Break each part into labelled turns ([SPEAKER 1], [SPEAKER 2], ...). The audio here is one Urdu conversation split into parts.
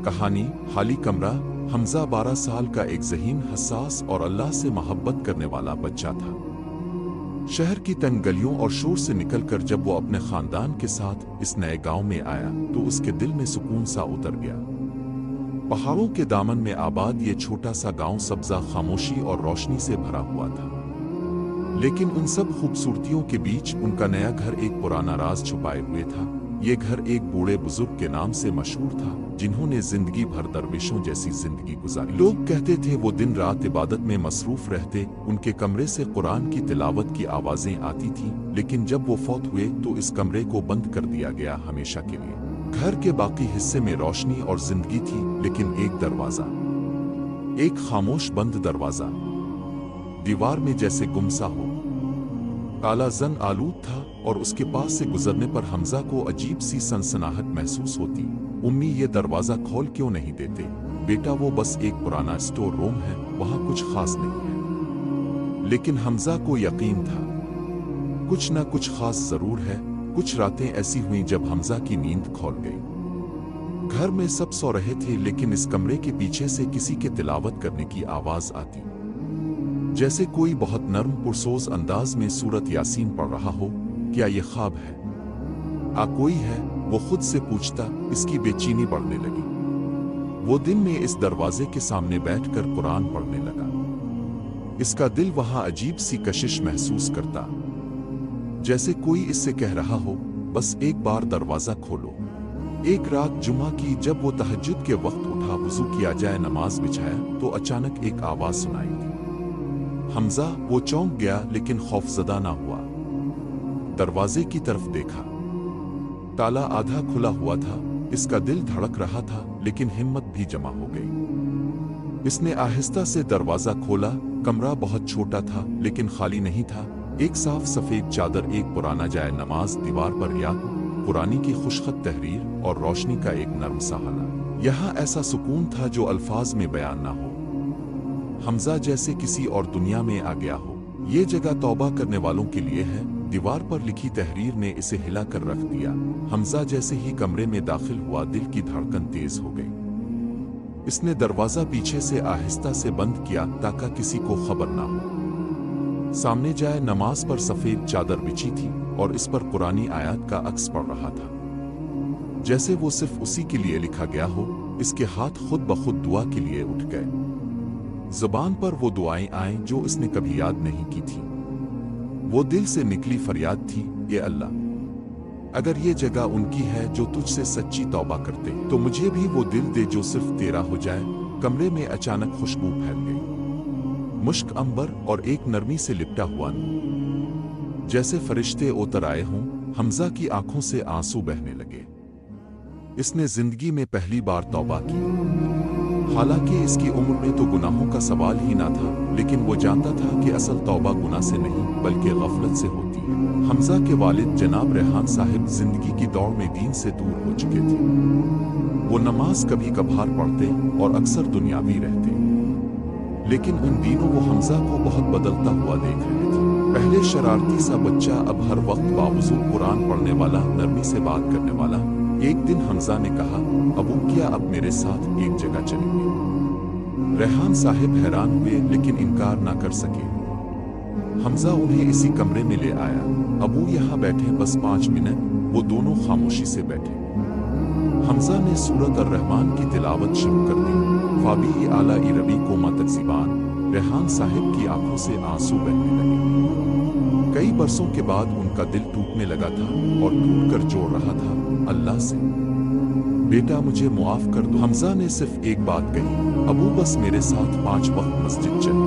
[SPEAKER 1] کہانی خالی کمرہ۔ حمزہ 12 سال کا ایک ذہین، حساس اور اللہ سے محبت کرنے والا بچہ تھا۔ شہر کی تنگ گلیوں اور شور سے نکل کر جب وہ اپنے خاندان کے ساتھ اس نئے گاؤں میں آیا تو اس کے دل میں سکون سا اتر گیا۔ پہاڑوں کے دامن میں آباد یہ چھوٹا سا گاؤں سبزہ، خاموشی اور روشنی سے بھرا ہوا تھا، لیکن ان سب خوبصورتیوں کے بیچ ان کا نیا گھر ایک پرانا راز چھپائے ہوئے تھا۔ یہ گھر ایک بوڑھے بزرگ کے نام سے مشہور تھا، جنہوں نے زندگی بھر درویشوں جیسی زندگی گزاری۔ لوگ کہتے تھے وہ دن رات عبادت میں مصروف رہتے، ان کے کمرے سے قرآن کی تلاوت کی آوازیں آتی تھیں، لیکن جب وہ فوت ہوئے تو اس کمرے کو بند کر دیا گیا ہمیشہ کے لیے۔ گھر کے باقی حصے میں روشنی اور زندگی تھی، لیکن ایک دروازہ، ایک خاموش بند دروازہ، دیوار میں جیسے گم سا ہو، کالا زن آلود تھا، اور اس کے پاس سے گزرنے پر حمزہ کو عجیب سی سنسناہٹ محسوس ہوتی۔ امی یہ دروازہ کھول کیوں نہیں دیتے؟ بیٹا وہ بس ایک پرانا اسٹور روم ہے، وہاں کچھ خاص نہیں ہے۔ لیکن حمزہ کو یقین تھا کچھ نہ کچھ خاص ضرور ہے۔ کچھ راتیں ایسی ہوئیں جب حمزہ کی نیند کھول گئی۔ گھر میں سب سو رہے تھے، لیکن اس کمرے کے پیچھے سے کسی کے تلاوت کرنے کی آواز آتی، جیسے کوئی بہت نرم پرسوز انداز میں سورت یاسین پڑھ رہا ہو۔ کیا یہ خواب ہے؟ کوئی ہے؟ وہ خود سے پوچھتا۔ اس کی بے چینی بڑھنے لگی۔ وہ دن میں اس دروازے کے سامنے بیٹھ کر قرآن پڑھنے لگا۔ اس کا دل وہاں عجیب سی کشش محسوس کرتا، جیسے کوئی اس سے کہہ رہا ہو، بس ایک بار دروازہ کھولو۔ ایک رات جمعہ کی جب وہ تہجد کے وقت اٹھا، وضو کیا جائے نماز بچھایا تو اچانک ایک آواز سنائی دی۔ حمزہ وہ چونک گیا، لیکن خوفزدہ نہ ہوا۔ دروازے کی طرف دیکھا، تالا آدھا کھلا ہوا تھا۔ اس کا دل دھڑک رہا تھا، لیکن ہمت بھی جمع ہو گئی۔ اس نے آہستہ سے دروازہ کھولا۔ کمرہ بہت چھوٹا تھا، لیکن خالی نہیں تھا۔ ایک صاف سفید چادر، ایک پرانا جائے نماز، دیوار پر یاد قرآن کی خوشخط تحریر اور روشنی کا ایک نرم سا حلقہ۔ یہاں ایسا سکون تھا جو الفاظ میں بیان نہ ہو۔ حمزہ جیسے کسی اور دنیا میں آ گیا ہو۔ یہ جگہ توبہ کرنے والوں کے لیے ہے، دیوار پر لکھی تحریر نے اسے ہلا کر رکھ دیا۔ حمزہ جیسے ہی کمرے میں داخل ہوا، دل کی دھڑکن تیز ہو گئی۔ اس نے دروازہ پیچھے سے آہستہ سے بند کیا تاکہ کسی کو خبر نہ ہو۔ سامنے جائے نماز پر سفید چادر بچھی تھی، اور اس پر قرآنی آیات کا عکس پڑ رہا تھا، جیسے وہ صرف اسی کے لیے لکھا گیا ہو۔ اس کے ہاتھ خود بخود دعا کے لیے اٹھ گئے۔ زبان پر وہ دعائیں آئیں جو اس نے کبھی یاد نہیں کی تھی۔ وہ دل سے نکلی فریاد تھی، اے اللہ، اگر یہ جگہ ان کی ہے جو تجھ سے سچی توبہ کرتے تو مجھے بھی وہ دل دے جو صرف تیرا ہو جائے۔ کمرے میں اچانک خوشبو پھیل گئی، مشک، عنبر اور ایک نرمی سے لپٹا ہوا نور، جیسے فرشتے اتر آئے ہوں۔ حمزہ کی آنکھوں سے آنسو بہنے لگے۔ اس نے زندگی میں پہلی بار توبہ کی۔ حالانکہ اس کی عمر میں تو گناہوں کا سوال ہی نہ تھا، لیکن وہ جانتا تھا کہ اصل توبہ گناہ سے نہیں بلکہ غفلت سے ہوتی ہے۔ حمزہ کے والد جناب ریحان صاحب زندگی کی دوڑ میں دین سے دور ہو چکے تھے۔ وہ نماز کبھی کبھار پڑھتے اور اکثر دنیاوی رہتے، لیکن ان دنوں وہ حمزہ کو بہت بدلتا ہوا دیکھ رہے تھے۔ پہلے شرارتی سا بچہ، اب ہر وقت باوضو قرآن پڑھنے والا، نرمی سے بات کرنے والا۔ ایک دن حمزہ نے کہا، ابو کیا اب میرے ساتھ ایک جگہ چلیں گے؟ ریحان صاحب حیران ہوئے، لیکن انکار نہ کر سکے۔ حمزہ انہیں اسی کمرے میں لے آیا۔ ابو یہاں بیٹھے، بس 5 منٹ۔ وہ دونوں خاموشی سے بیٹھے۔ حمزہ نے سورت الرحمن کی تلاوت شروع کر دی۔ فابی اعلی ربی کو متقزبان۔ ریحان صاحب کی آنکھوں سے آنسو بہنے لگے۔ کئی برسوں کے بعد ان کا دل ٹوٹنے لگا تھا، اور ٹوٹ کر جوڑ رہا تھا، اللہ سے، بیٹا مجھے معاف کر دو۔ حمزہ نے صرف ایک بات کہی، ابو بس میرے ساتھ 5 وقت مسجد چل،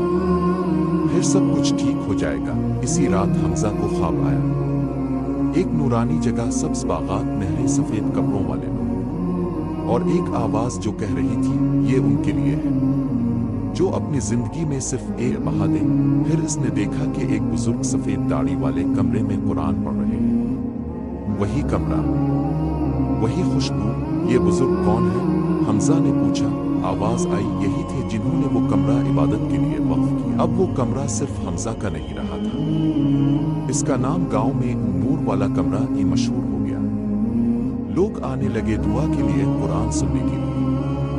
[SPEAKER 1] پھر سب کچھ ٹھیک ہو جائے گا۔ اسی رات حمزہ کو خواب آیا، ایک نورانی جگہ، سبز باغات، نہریں، سفید کپڑوں والے لوگ، اور ایک آواز جو کہہ رہی تھی، یہ ان کے لیے ہے جو اپنی زندگی میں صرف ایک بہا دیں۔ پھر اس نے دیکھا کہ ایک بزرگ سفید داڑھی والے کمرے میں قرآن پڑھ رہے ہیں۔ وہی کمرہ، وہی خوشبو۔ یہ بزرگ کون ہے؟ حمزہ نے پوچھا۔ آواز آئی، یہی تھے جنہوں نے وہ کمرہ عبادت کے لیے وقف کیا۔ اب وہ کمرہ صرف حمزہ کا نہیں رہا تھا، اس کا نام گاؤں میں نور والا کمرہ ہی مشہور ہو گیا۔ لوگ آنے لگے دعا کے لیے، قرآن سننے کے لیے۔